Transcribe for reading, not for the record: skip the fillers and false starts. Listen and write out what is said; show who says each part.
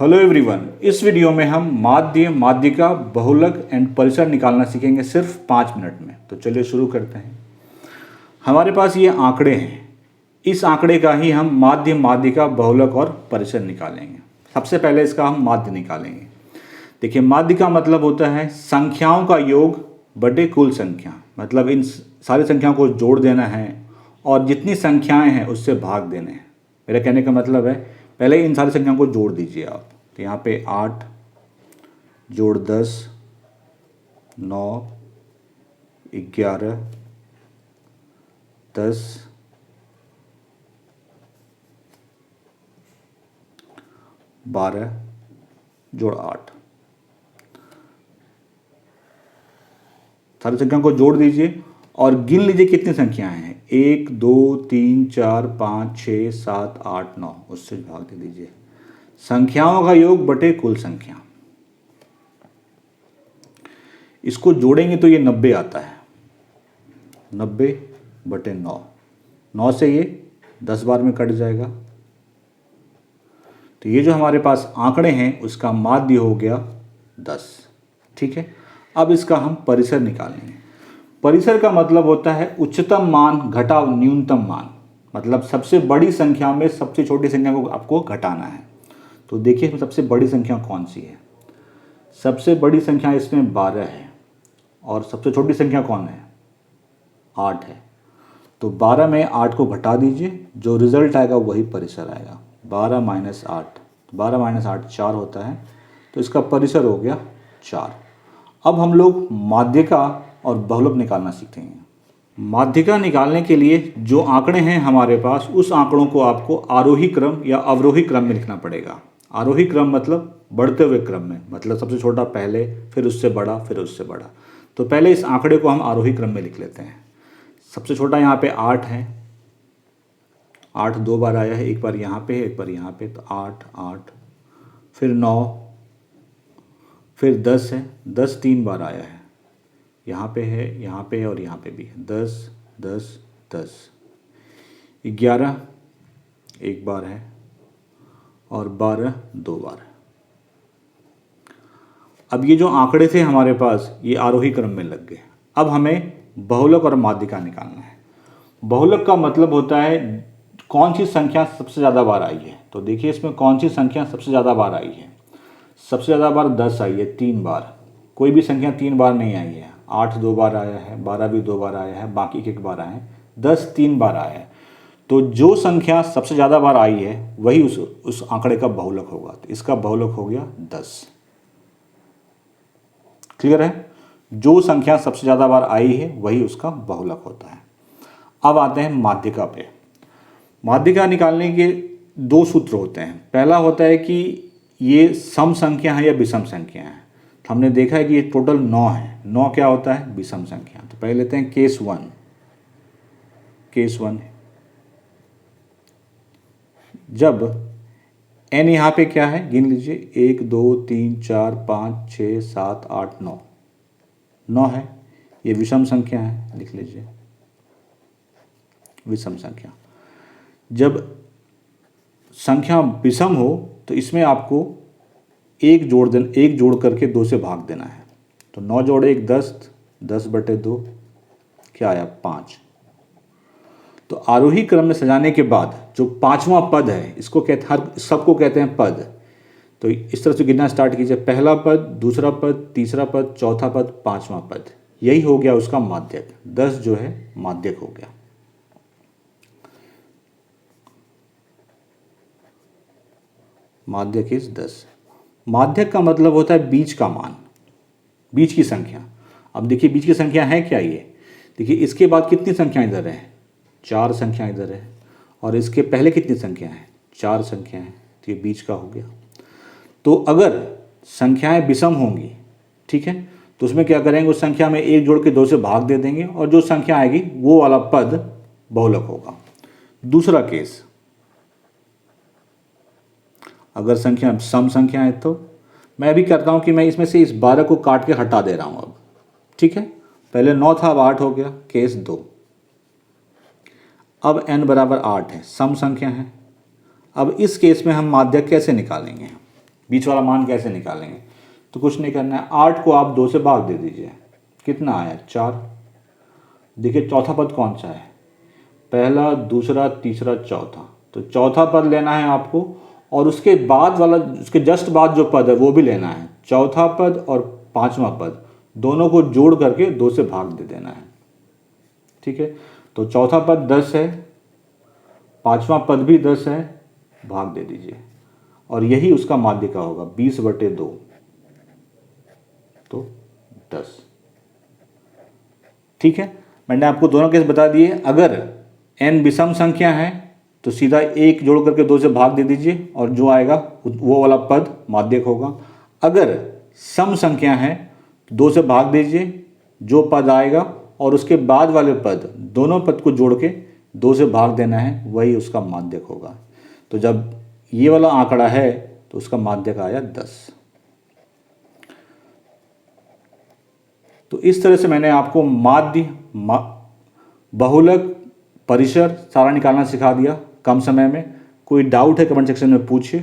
Speaker 1: Hello everyone, इस video में हम माध्य, माध्यिका, बहुलक एंड परिसर निकालना सीखेंगे सिर्फ 5 मिनट में। तो चलिए शुरू करते हैं। हमारे पास ये आंकड़े हैं, इस आंकड़े का ही हम माध्य, माध्यिका, बहुलक और परिसर निकालेंगे। सबसे पहले इसका हम माध्य निकालेंगे। देखिए, माध्य का मतलब होता है संख्याओं का योग बटे कुल संख्या, मतलब इन सारी संख्याओं को जोड़ देना है और जितनी संख्याएं हैं उससे भाग देने हैं। मेरा कहने का मतलब है पहले इन सारी संख्याओं को जोड़ दीजिए आप। तो यहाँ पे 8 जोड़ 10, 9, 11, 10, 12 जोड़ 8। सारी संख्याओं को जोड़ दीजिए और गिन लीजिए कितनी संख्याएं हैं। 1, 2, 3, 4, 5, 6, 7, 8, 9, उससे भाग दे दीजिए। संख्याओं का योग बटे कुल संख्या, इसको जोड़ेंगे तो ये 90 आता है। 90 बटे 9, 9 से ये 10 बार में कट जाएगा। तो ये जो हमारे पास आंकड़े हैं उसका माध्य हो गया 10। ठीक है, अब इसका हम परिसर निकालेंगे। परिसर का मतलब होता है उच्चतम मान घटा न्यूनतम मान, मतलब सबसे बड़ी संख्या में सबसे छोटी संख्या को आपको घटाना है। तो देखिए इसमें सबसे बड़ी संख्या कौन सी है। सबसे बड़ी संख्या इसमें 12 है और सबसे छोटी संख्या कौन है, 8 है। तो 12 में 8 को घटा दीजिए, जो रिजल्ट आएगा वही परिसर आएगा। 12 माइनस 8, 12 माइनस 8 4 होता है, तो इसका परिसर हो गया 4। अब हम लोग माध्यिका और बहुलक निकालना सीखेंगे। माध्यिका निकालने के लिए जो आंकड़े हैं हमारे पास, उस आंकड़ों को आपको आरोही क्रम या अवरोही क्रम में लिखना पड़ेगा। आरोही क्रम मतलब बढ़ते हुए क्रम में, मतलब सबसे छोटा पहले, फिर उससे बड़ा, फिर उससे बड़ा। तो पहले इस आंकड़े को हम आरोही क्रम में लिख लेते हैं। सबसे छोटा यहाँ पे 8 है, 8 2 बार आया है, एक बार यहाँ पे है, एक बार यहाँ पे। तो 8 8, फिर 9, फिर 10 है, 10 3 बार आया है, यहाँ पे है, यहाँ पे है और यहाँ पे भी है। 10 10 10, 11 एक बार है और 12 2 बार है। अब ये जो आंकड़े थे हमारे पास, ये आरोही क्रम में लग गए। अब हमें बहुलक और माध्यिका निकालना है। बहुलक का मतलब होता है कौन सी संख्या सबसे ज़्यादा बार आई है। तो देखिए इसमें कौन सी संख्या सबसे ज़्यादा बार आई है। सबसे ज़्यादा बार 10 आई है, 3 बार। कोई भी संख्या 3 बार नहीं आई है। 8 2 बार आया है, 12 भी 2 बार आया है, बाकी 1 बार आए हैं। 10 3 बार आया है। तो जो संख्या सबसे ज़्यादा बार आई है वही उस आंकड़े का बहुलक होगा। तो इसका बहुलक हो गया 10। क्लियर है, जो संख्या सबसे ज़्यादा बार आई है वही उसका बहुलक होता है। अब आते हैं माध्यिका पे। माध्यिका निकालने के 2 सूत्र होते हैं। पहला होता है कि ये सम संख्या है या विषम संख्या है। तो हमने देखा है कि ये टोटल 9 है। 9 क्या होता है, विषम संख्या। तो पहले लेते हैं केस 1। केस 1 है जब n यहाँ पे क्या है, गिन लीजिए, 1 2 3 4 5 6 7 8 9, 9 है। ये विषम संख्या है, लिख लीजिए विषम संख्या। जब संख्या विषम हो तो इसमें आपको एक जोड़ करके 2 से भाग देना है। तो 9 जोड़ 1 10, 10 बटे 2 क्या आया, 5। तो आरोही क्रम में सजाने के बाद जो 5वां पद है, इसको सबको कहते हैं पद। तो इस तरह से गिनना स्टार्ट कीजिए। पहला पद, दूसरा पद, तीसरा पद, चौथा पद, 5वां पद, यही हो गया उसका माध्यक। 10 जो है माध्यक हो गया। माध्यक इज 10। माध्यक का मतलब होता है बीच का मान, बीच की संख्या। अब देखिए बीच की संख्या है क्या ये। देखिए इसके बाद कितनी संख्या इधर है, 4 संख्या इधर है, और इसके पहले कितनी संख्या है, 4 संख्या है। तो ये बीच का हो गया। तो अगर संख्याएं विषम होंगी, ठीक है, तो उसमें क्या करेंगे, उस संख्या में 1 जोड़ के 2 से भाग दे देंगे और जो संख्या आएगी वो वाला पद बहुलक होगा। दूसरा केस, अगर संख्या सम संख्या है तो मैं अभी करता हूँ कि मैं इसमें से इस 12 को काट के हटा दे रहा हूँ अब। ठीक है, पहले 9 था, अब 8 हो गया। केस 2, अब n बराबर 8 है, सम संख्या है। अब इस केस में हम माध्यक कैसे निकालेंगे, बीच वाला मान कैसे निकालेंगे? तो कुछ नहीं करना है, 8 को आप 2 से भाग दे दीजिए, कितना आया 4। देखिए चौथा पद कौन सा है, पहला, दूसरा, तीसरा, चौथा। तो चौथा पद लेना है आपको और उसके बाद वाला, उसके जस्ट बाद जो पद है वो भी लेना है। चौथा पद और पांचवा पद दोनों को जोड़ करके 2 से भाग दे देना है, ठीक है। तो चौथा पद 10 है, पांचवा पद भी 10 है, भाग दे दीजिए और यही उसका माध्य का होगा 20/2, तो 10, ठीक है। मैंने आपको दोनों केस बता दिए। अगर n विषम संख्या है तो सीधा 1 जोड़ करके 2 से भाग दे दीजिए और जो आएगा वो वाला पद माध्यक होगा। अगर सम संख्या है 2 से भाग दीजिए, जो पद आएगा और उसके बाद वाले पद, दोनों पद को जोड़ के 2 से भाग देना है, वही उसका माध्यक होगा। तो जब ये वाला आंकड़ा है तो उसका माध्यक आया 10। तो इस तरह से मैंने आपको माध्य, बहुलक, परिसर सारा निकालना सिखा दिया कम समय में। कोई डाउट है कमेंट सेक्शन में पूछिए।